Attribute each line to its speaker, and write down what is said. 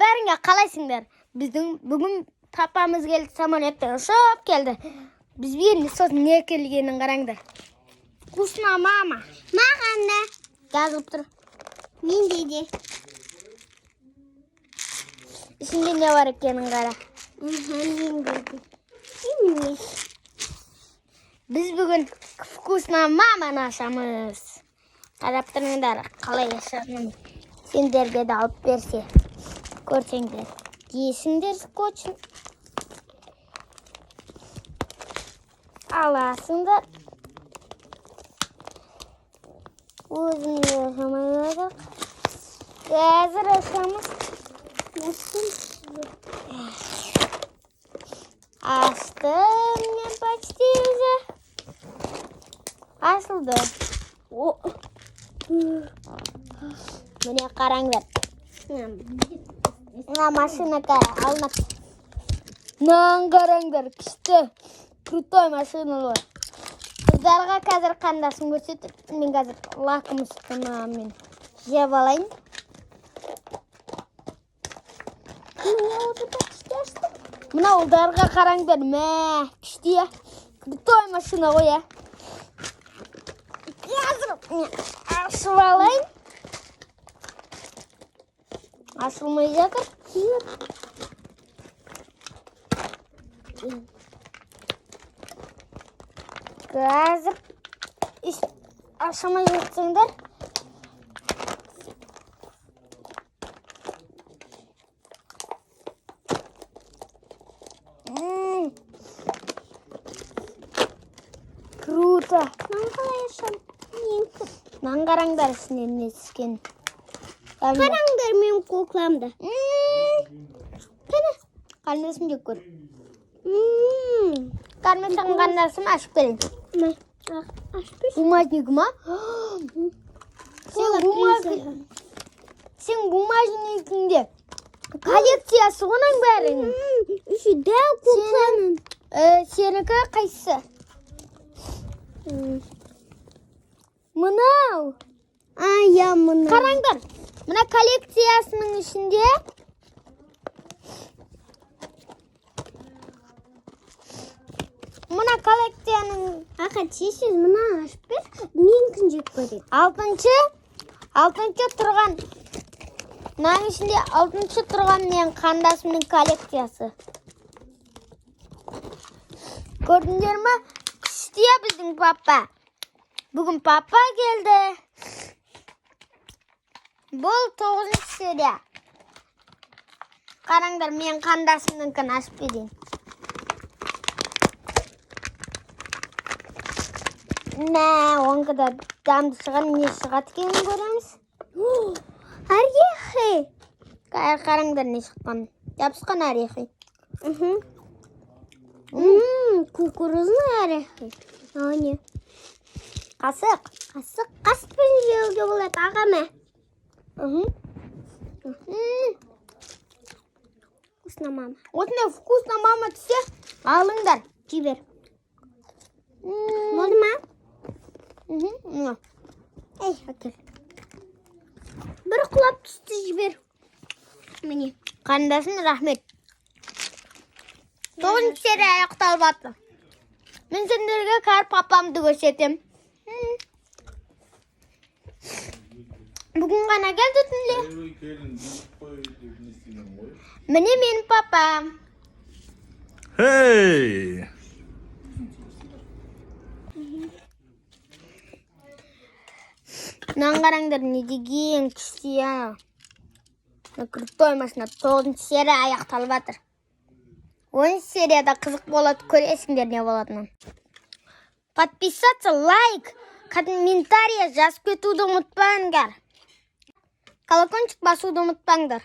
Speaker 1: бәріңе қалайсыңдар? Біздің бүгін папамыз келді, самолеттен ұшып келді. Бізбен сосын не келгенін қараңдар. Вкусно, мама.
Speaker 2: Маған да.
Speaker 1: Жазылып тұр.
Speaker 2: Менде де.
Speaker 1: Ішінде не бар екенін қара.
Speaker 2: Менде де.
Speaker 1: Біз бүгін вкусно маманы ашамыз. Қарап тұрыңдар, қалай ашамын. Сендерге де алып берсе. Көрсеңдер. Жейсіңдер скотчын. Аласыңдар. Өзіміз ашамайдық. Қазір ашамыз. Аштым мен почти уже. Ашылды. Міне қараңдар. Мына машина алынып. Мынаны қараңдар, күшті. Крутой машина бар. Қыздарға қазір қандасын көрсетіп, мен қазір лакмысымен жеп алайын. Мына ұлдарға қараңдар, мә, күшті я. Крутой машина ғой я. Қазір ашып алайын. Ашылмай жатыр. Қазір ашамай жатсаңдар. Круто. Мынаны қараңдар, ішінен не түскен.
Speaker 2: Қараңдар менің кукламды.
Speaker 1: Қарындасым жеп көр. Қарындасым қарындасым ашып берейін. Бумажник ма? Сен бумажникіңде коллекциясы оның бәрің.
Speaker 2: Үші дәу кукламын.
Speaker 1: Сенікі қайсысы? Мынау.
Speaker 2: Я мынау.
Speaker 1: Қараңдар. Мына коллекциясының ішінде мына коллекцияның
Speaker 2: Сесіз мына ашып бер, менікін жеп көрейін.
Speaker 1: Алтыншы тұрған. Мынаның ішінде алтыншы тұрған мен қандасымның коллекциясы. Көрдіңдер ме? Күшті біздің папа. Бүгін папа келді. Бұл 9-шы серия. Қараңдар, мен қандасымныңкін ашып берейін. Оңғыда дамды шыған не шығат екенін көреміз.
Speaker 2: Орехи.
Speaker 1: Қараңдар не шыққан. Жабысқан орехи.
Speaker 2: Кукурузный орехи. Не?
Speaker 1: Қасық.
Speaker 2: Қасықпен жеуге болады, ағаме. Вкусно мама.
Speaker 1: Осындай вкусно мама түсе, алыңдар, жібер.
Speaker 2: Болды ма? Әкел. Бір құлап түсті жібер. Міне.
Speaker 1: Қарындасым, рахмет. 9-шы серия аяқталып жатыр. Мен сендерге кәріп папамды көрсетем. Бүгін ғана келді түнде. Міне менің папам.
Speaker 3: Hey!
Speaker 1: Мынаны қараңдар, не деген күшті я. Крутой машина, 9-шы серия аяқталып жатыр. 10-шы серияда қызық болады, көресіңдер не болатынын. Подписаться, лайк, комментарий жазып кетуді ұмытпаңдар. Колокольчик басуды ұмытпаңдар.